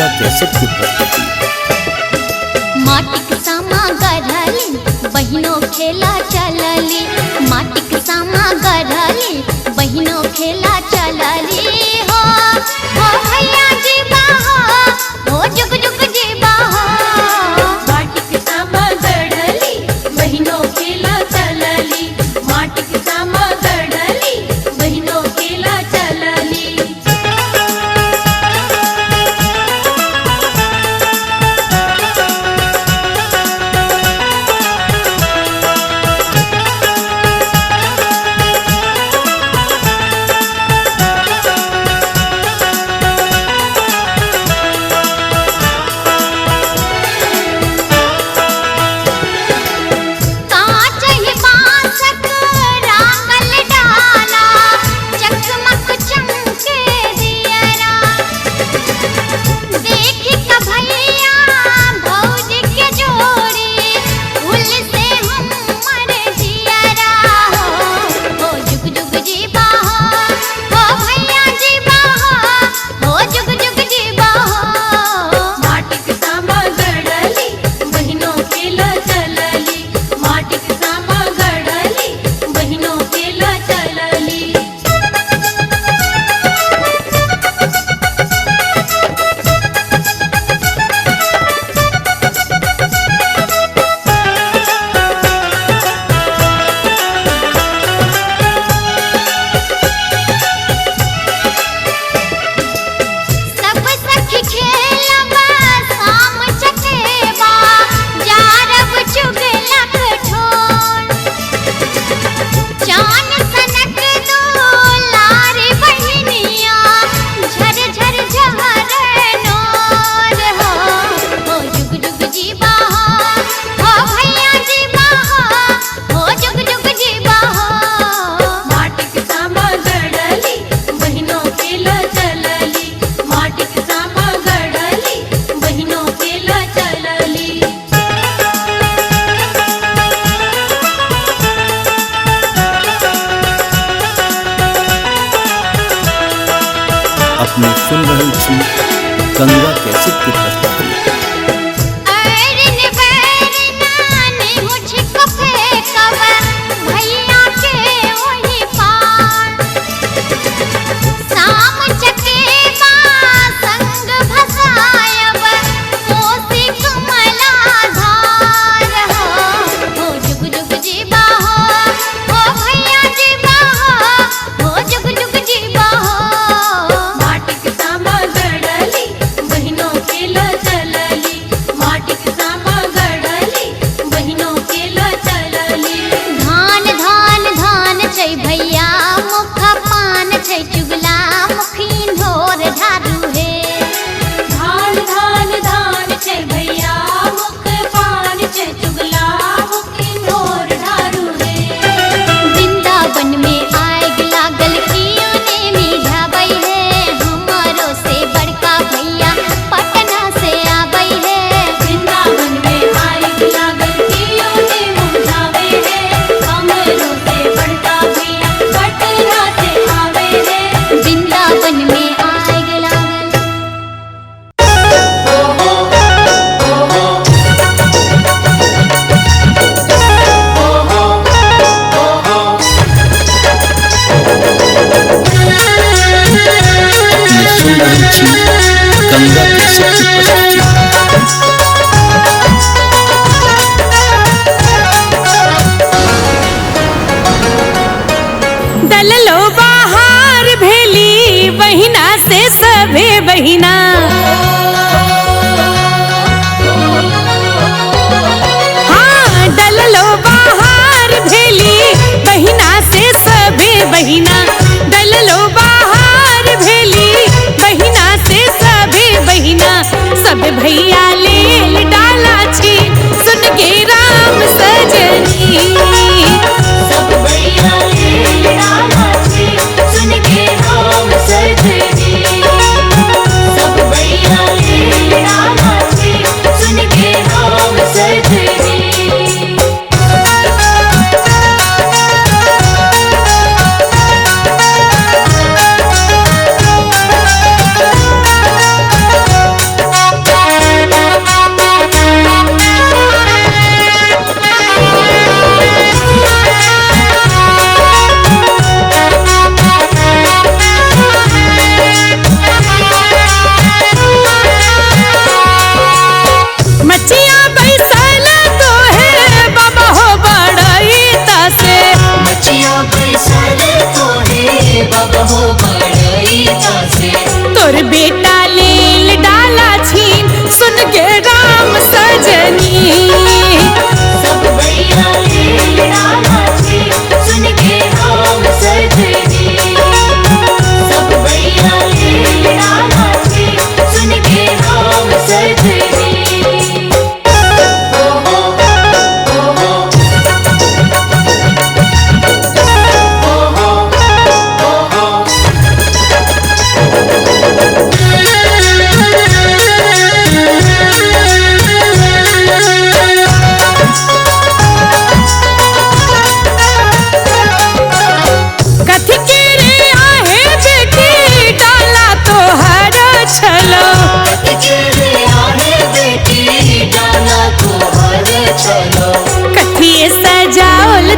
Ganga cassette की प्रस्तुति। माटिक सामा गढ़ली बहिनो खेला चलली, माटिक सामा गढ़ली बहिनो खेला चलली हो भैया जी बाहो हो जुग जुग जी बाहो। माटिक सामा गढ़ली बहिनो खेला चलली, माटिक सामा गढ़ली बहिनो खेला चलली। अपने सुन रही थी गंगा कैसेट की प्रस्तुति। माटिक सामा गढ़ली बहिनो खेला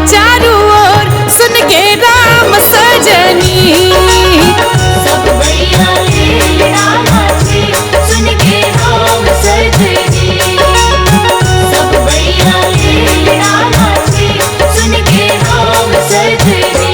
चारू ओर सुन के राम सजनी। सब भैया ले डाला छे सुन के राम सजनी। सब भैया ले डाला छे सुन के राम सजनी।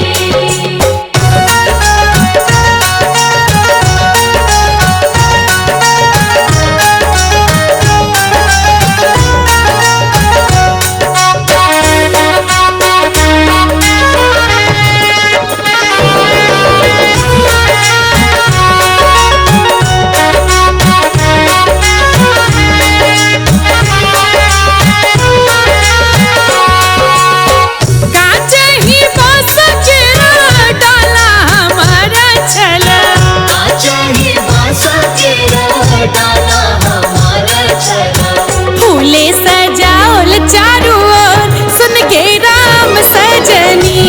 फूले सजाओल चारू ओर सुन के राम सजनी।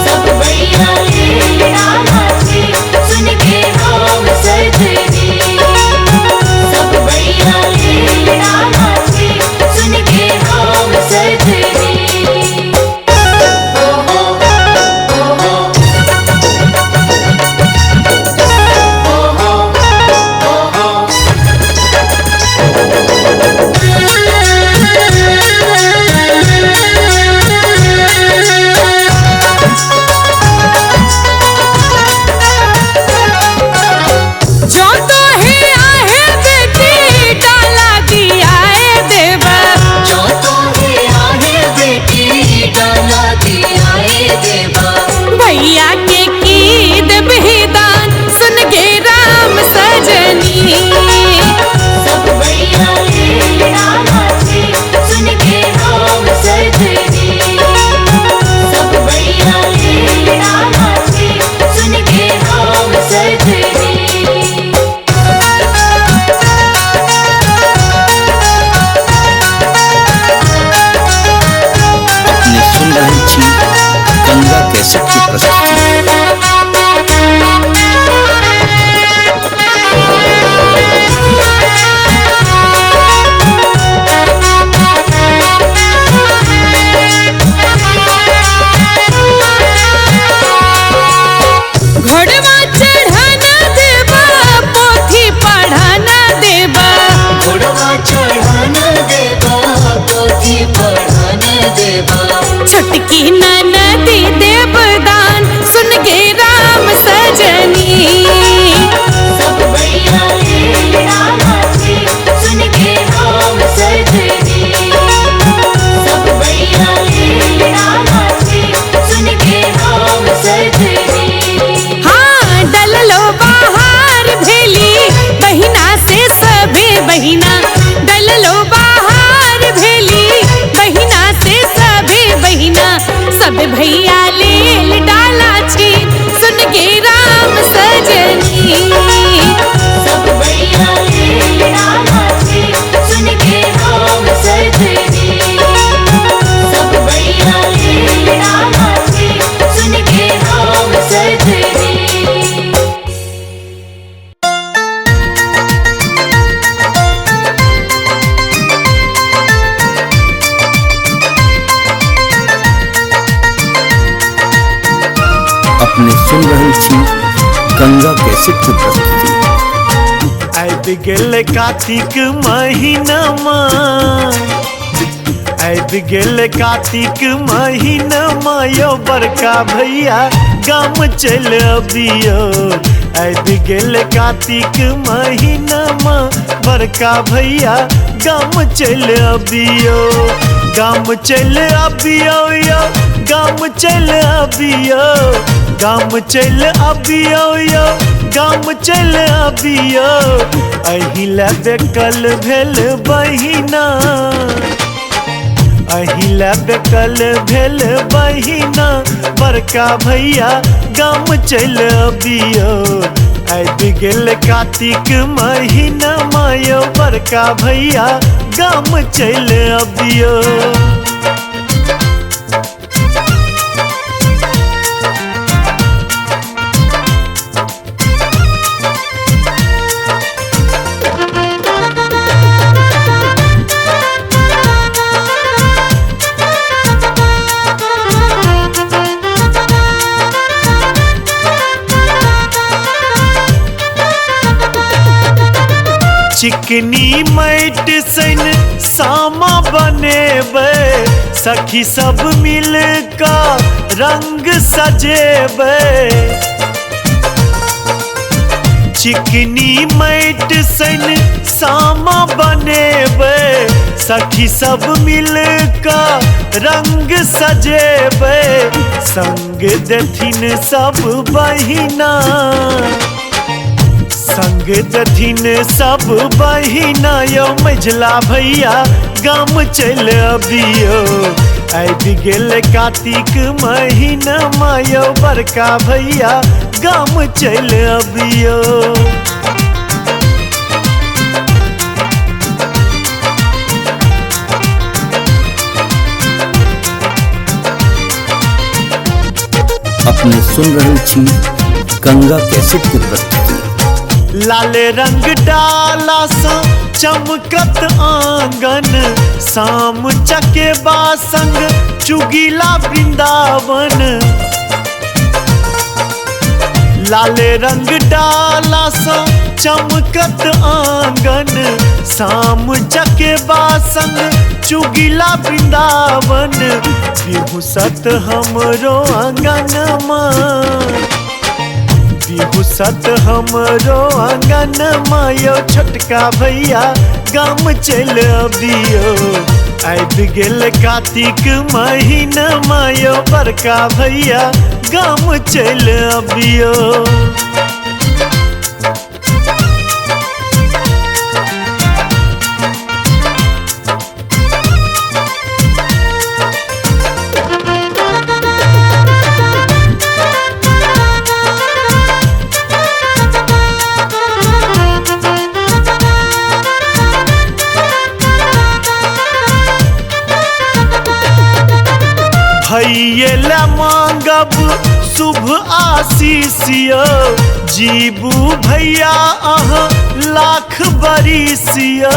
सब भैया ले डाला छे सुन के राम सजनी। सब भैया ले डाला छे सुन के राम सजनी। भैया के कीद बिदान सुन के राम सजनी। सब भैया ले डाला छे सुन के राम सजनी। सब भैया ले डाला छे सुन के राम सजनी। अपने सुन रहे छी गंगा कैसेट की प्रस्तुति। घोड़वा चढ़ाना देबा पोथी पढ़ाना देबा। घोड़वा चढ़ाना देबा पोथी पढ़ाना देबा। छोटकी ननदी देवदान सुन के राम सजनी। सब भैया ले डाला छे सुन के राम सजनी। सब भैया ले डाला छे सुन के राम सजनी। हाँ डललो बाहर भेली बहिना से सभे बहिना। डललो बाहर भेली बहिना से सभे बहिना। सब भैया लेल डाला छी सुन के राम सजनी। सब भैया ले डाला छे सुन के राम सजनी। सब भैया ले डाला छे सुन के राम सजनी। अपने सुन रहे छी गंगा कैसेट की प्रस्तुति। आबि गेल कार्तिक महीनामा। आबि गेल कार्तिक महीनामा यो बड़का भैया गाम चल अबियो। आबि गेल कार्तिक महीनामा बड़का भैया गाम चल अबियो। गाम चल अबियो यो गाम चल अबियो। गाम चल अबियो यो गाम चल अबियो। अहिला बेकल भेल बहिना। अहिला बेकल भेल बहिना बड़का भैया गाम चल अबियो। आबि गेल कार्तिक महीना मायो बड़का भैया गाम चल अबियो। चिकनी मैट सन सामा बनेबे सखी सब मिल का रंग सजेबे चिकनी मैट सन सामा बनेबे सखी सब मिल का रंग सजेबे संग देथिन सब बहिना संग दथिन सब बहिना यो मझला भैया गाम चल अबियो आबि गेल कार्तिक महीना मायो बड़का भैया गाम चल अबियो अपने सुन रहे छी गंगा कैसेट की प्रस्तुति। लाल रंग डाला सा चमकत आंगन शाम चके बासंग चुगीला वृंदावन लाल रंग डाला सा चमकत आंगन शाम चके बासंग चुगीला वृंदावन बिहुसत हमरो आंगन बिहुसत हमरो आंगन मायो छोटका भैया गाम चल अबियो आबि गेल कार्तिक महीना मायो बड़का भैया गाम चल अबियो भैया मांगब शुभ आशीषियो जीबू भैया अहाँ लाख बरिसियो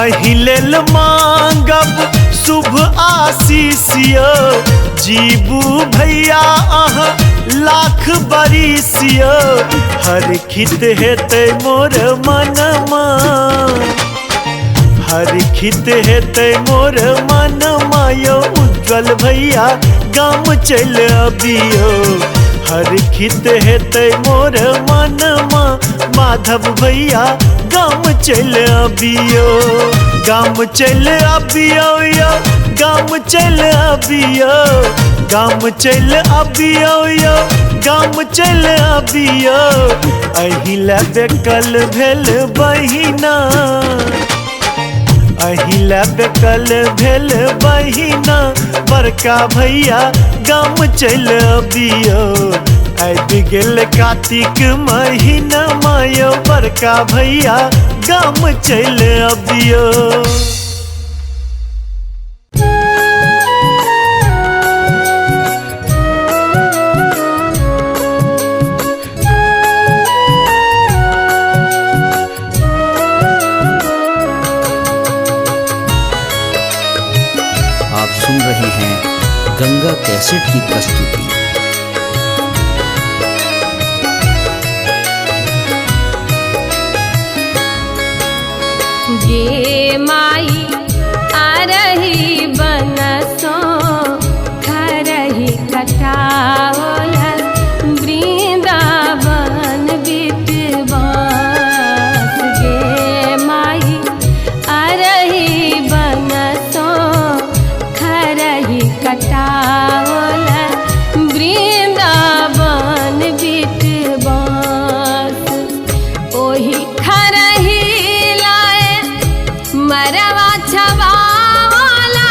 अहि लेल मांगब शुभ आशीषियो जीबू भैया अहाँ लाख बरिसियो हर खित हेतै मोर मनमा हर खित हेतै मोर मन मायो उज्जवल भैया गाम चल अबियो हर खित हेतै मोर मन माधव भैया गाम चल अबियो गाम चल अबियो यो गाम चल अबियो गाम चल अबियो यो गाम चल अबियो अहि लेबे कल भेल बहिना अहिला बेकल भेल बहिना बड़का भैया गाम चल अबियो आबि गेल कार्तिक महीना मायो बड़का भैया गाम चल अबियो सुन रहे हैं गंगा कैसेट की प्रस्तुति। ये माई आ रही बनसो खरही कटावल वृंदावन बिटवास ये माई आ रही बनसो खरही कटावल वृंदावन बिटवास ओही खरही मरवा छवाला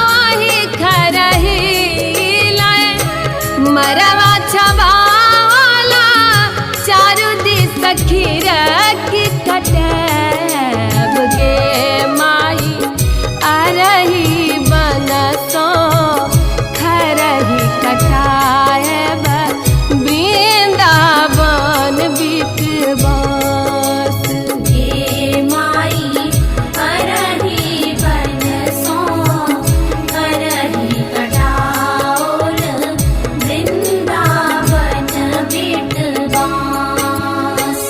वही खरही लाए मरवा छवाला चारू दिस खीर की कटब गे माई आ रही बनसो खरही कटाएब वृंदावन बिटवास ये माई करही बनसो करही कटाओल वृंदावन बिटवास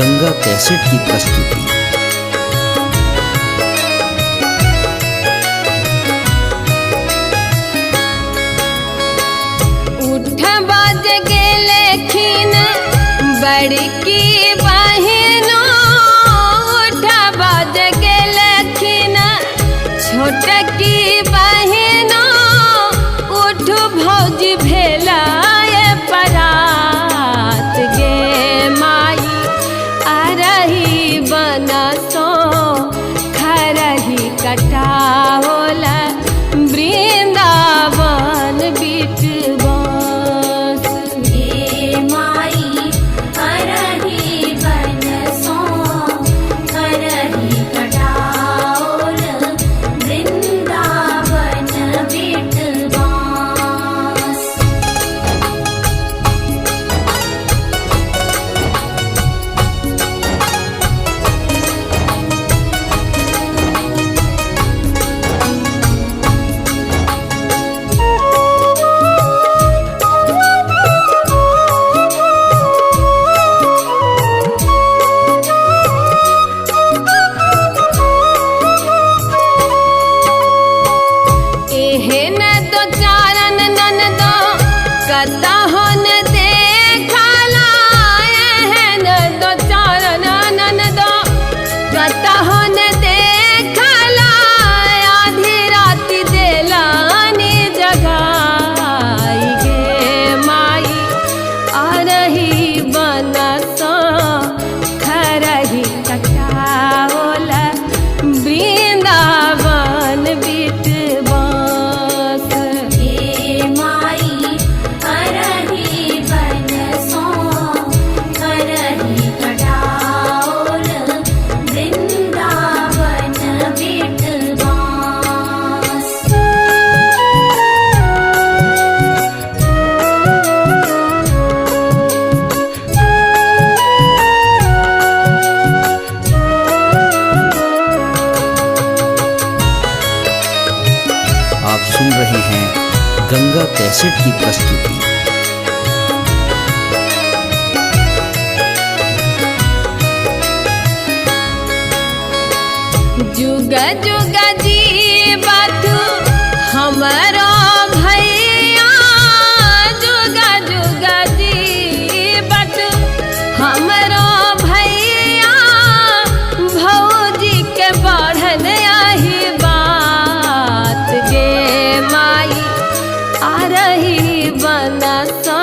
गंगा कैसेट की प्रस्तुति। उठ बज गेले खिन बड़की बहिनो, उठ बज गेले खिन छोटकी बहिनो, उठ भौजी भेला परात गे माई आरही बनसो खरही कटाओला वृंदावन बिटवास। हे माई करही बनसो करही कटाओल वृंदावन बिटवास। एहन दो चारन ननदो कतहन देखला, एहन दो चारन ननदो कतहन देखला, आधी राति देलानी जगाई गे माई आरही बनसो खरही कटाओला वृंदावन बिटवास। हे माई करही बनसो करही कटाओल वृंदावन बिटवास। आप सुन रहे हैं गंगा कैसेट की प्रस्तुति। जुग जुग जी बातू हमारो भैया, जुग जुग जी बातू हमारो भैया, भौजी के बढ़न आही बात गे माई आरही बनसो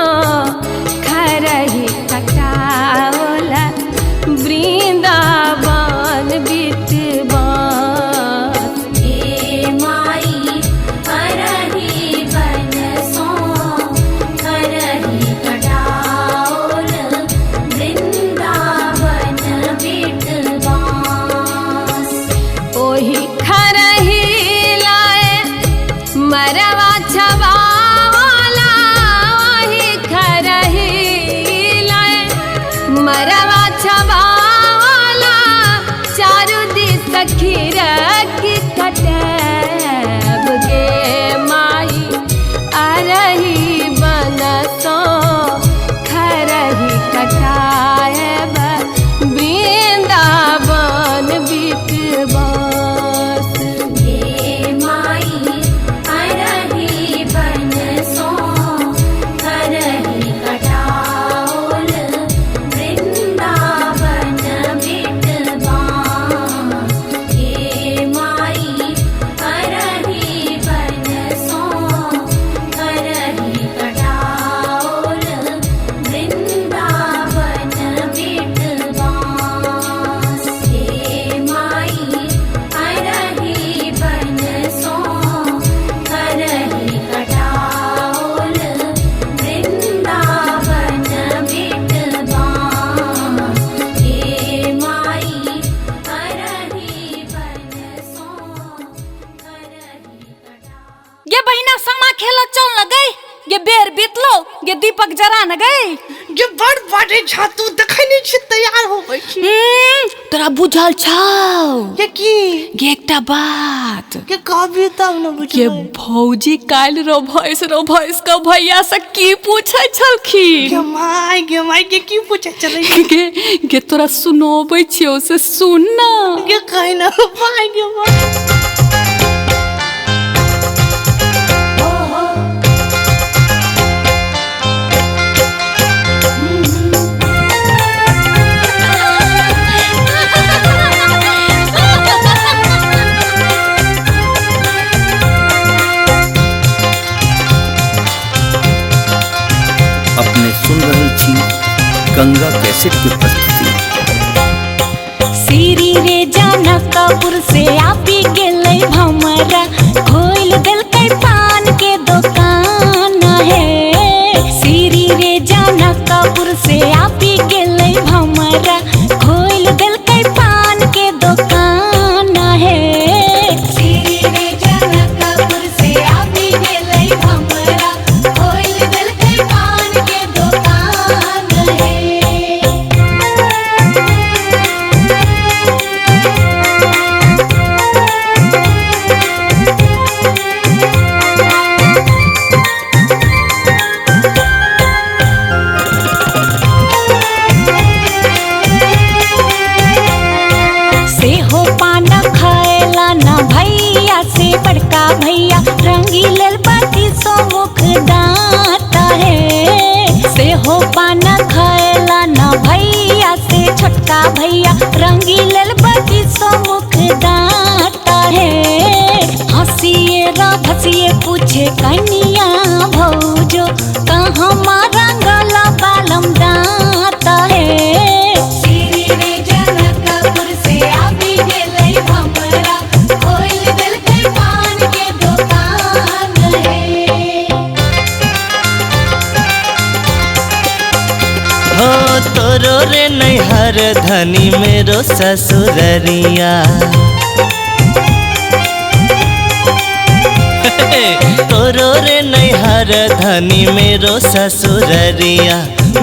खरही कटाओला वृंदावन बिटवास। हे माई करही बनसो करही कटाओल वृंदावन बिटवास। ओही खरही लाए मरवा छवाला, ओही खरही लाए मरवा छवाला, दीपक जरा न गई जे बड़ बड़े छातू देखै नै छी तैयार होबै छी। तोरा बुझल छौ के की गे एकटा बात के कहबी तब न के बुझबै। भौजी काल्हि रो भैंस के भैया से की पूछै छलखिन गे माय के की पूछै चलै गे तोरा सुनोबै छियौ से सुन ना गे कहि न माय गे माय। अपने सुन रहल छी गंगा कैसेट की प्रस्तुति। सीरी रे जनकपुर से आबि गेलै भमरा खोल देलकै पान के दुकान हे। सीरी रे जनकपुर से आबि गेलै भमरा खोल देलकै पान के दुकान हे। सीरी रे जनकपुर से आबि गेलै भमरा खोल देलकै पान के दुकान हे। से हो पान खाएला ना भैया से बड़का भैया रंगी लेल बाटी सो मुख दांत है। से हो पान खाएला ना भैया से छोटका भैया रंगी लेल बाटी सो मुख दांत है। हंसिए राधसिए पूछे कनिया भौजो कहाँ मारा गला बालम दांत है। सीरी रे जनकपुर से आबि गेलै भमरा खोल देलकै पान के दुकान हे। हो तोरो रे नैहर धनी मेरो ससुररिया। तोरो रे नैहर धनी मेरो ससुररिया।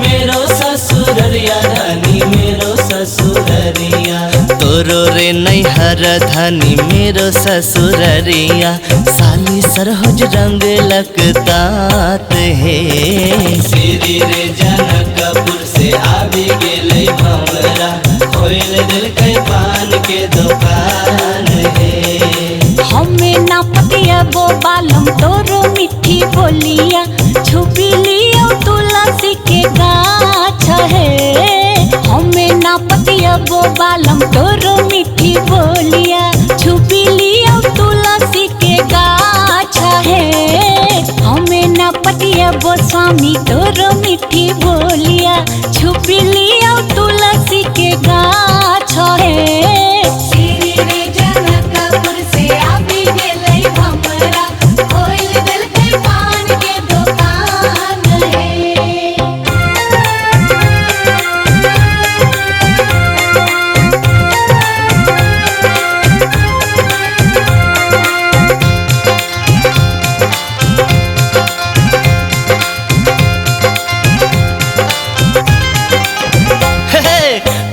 मेरो ससुररिया धनी मेरो ससुररिया। तोरो रे नैहर धनी मेरो ससुररिया। साली सरहज रंग लकतात हे। सीरी रे जनकपुर से आबि गेलै भमरा खोल देलकै पान के दुकान हे। हमें ना पतियबो बालम तोरो मिठी बोलिया छुपी लियो तुलसी के गाछ है। हमें ना पतियबो बालम तोरो मिठी बोलिया छुपी लियो तुलसी के गाछ है। हमें ना पतियबो स्वामी तोरो मिठी बोलिया छुपी लियो तुलसी के गाछ है। सीरी रे जनकपुर से आबि गेलै भमरा खोल देलकै पान के दुकान हे।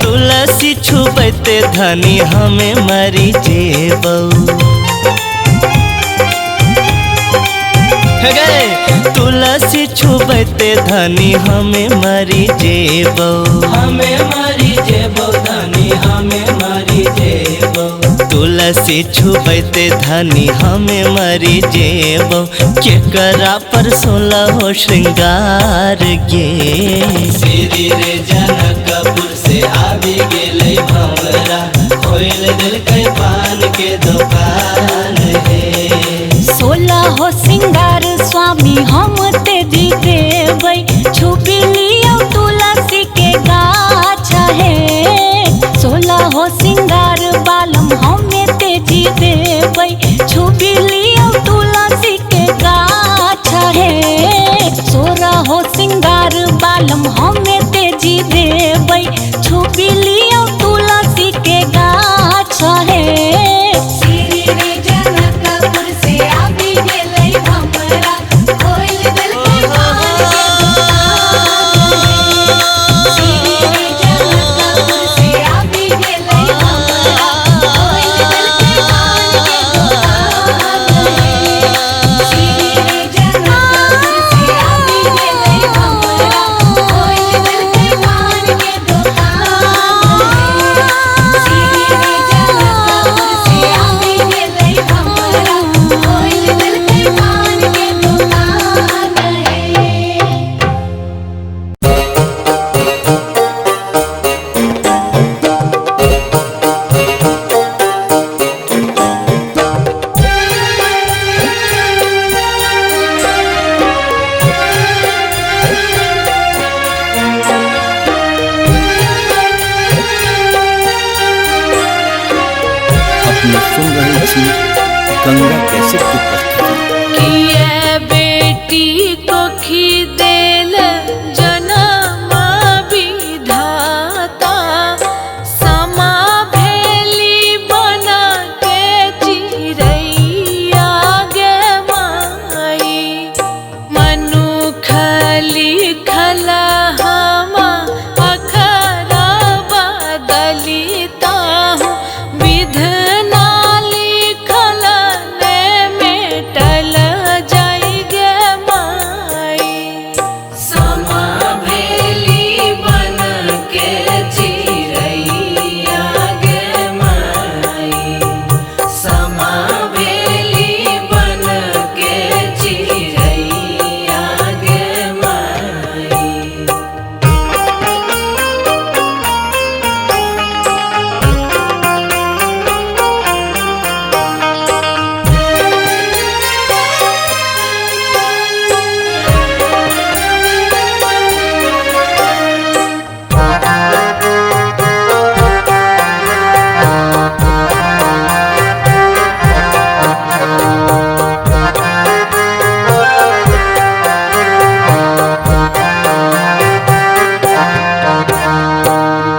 तुलसी छुपैते धनी हमें मरी जेबौ। तुलसी छुपैते धनी हमें मरी जेबौ। हमें मरी जेबौ धनी हमें मरी जेबौ। तुलसी छुपैते धनी हमें मरी जेबौ। केकरा पर सोलह श्रृंगार गे। सीरी रे जनकपुर से आबि गेलै भमरा खोल देलकै पान के दुकान हे। 16 सिंगार स्वामी हम तेजी देबै छुपी लियो तुलसी के गाछ है। 16 सिंगार बालम हमें तेजी देबै छुपी लियो तुलसी के गाछ है। 16 सिंगार बालम हमें तेजी देबै छुपी लियो तुलसी के गाछ है। सीरी रे जनकपुर से आबि गेलै भमरा खोल देलकै पान के दुकान अपने सुन रहे छी गंगा कैसेट की प्रस्तुति। किए बेटी को खिदेल जनम विधाता समा भेली बना के चिरैया गे माई मनुख लिखल हमा अखरा बदलिता हूँ विधना लिखल ने मेटल जाई गे माई समा भेली बन के चिरैया गे माई समा भेली बन के चिरैया गे माई।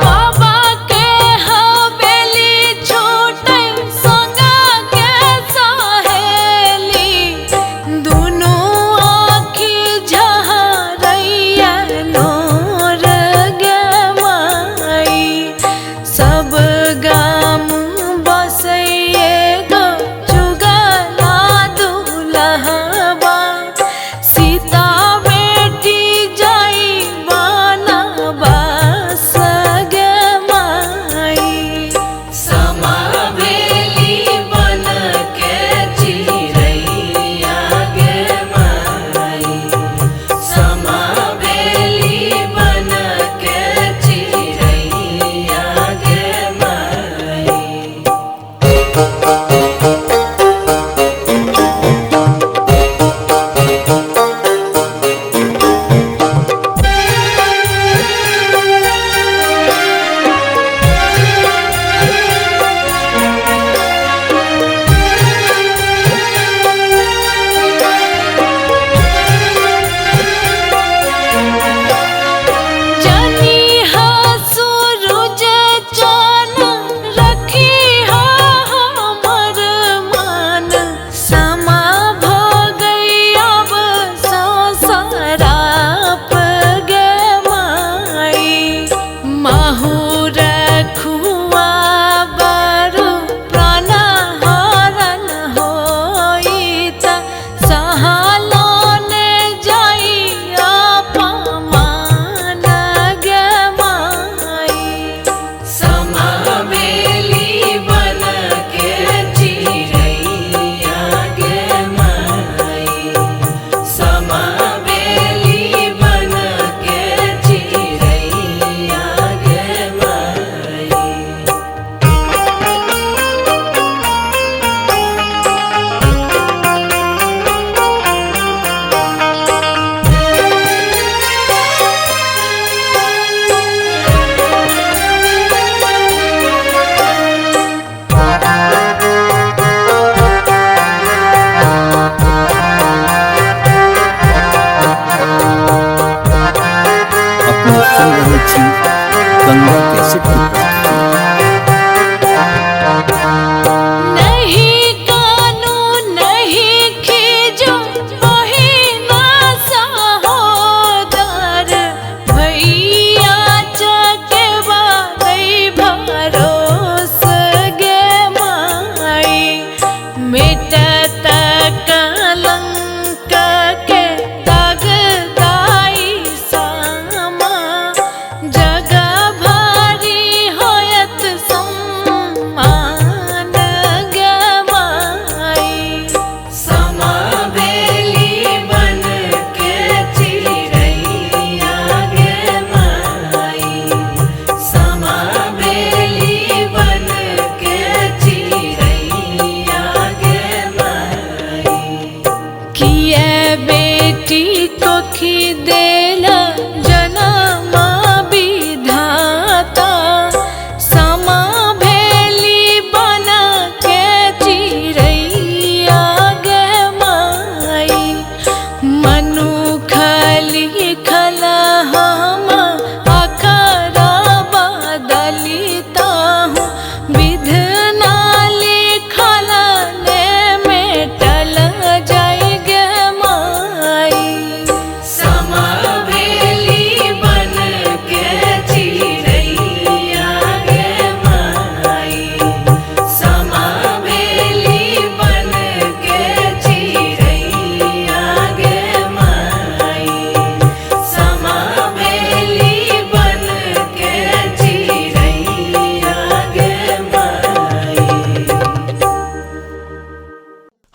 बाबा के हवेली छूटे संगा के सहेली दुनू आँखि झहरैया नोर गे माई सब गाम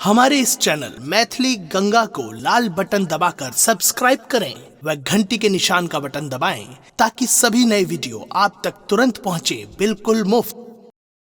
हमारे इस चैनल मैथिली गंगा को लाल बटन दबाकर सब्सक्राइब करें व घंटी के निशान का बटन दबाएं ताकि सभी नए वीडियो आप तक तुरंत पहुंचे बिल्कुल मुफ्त।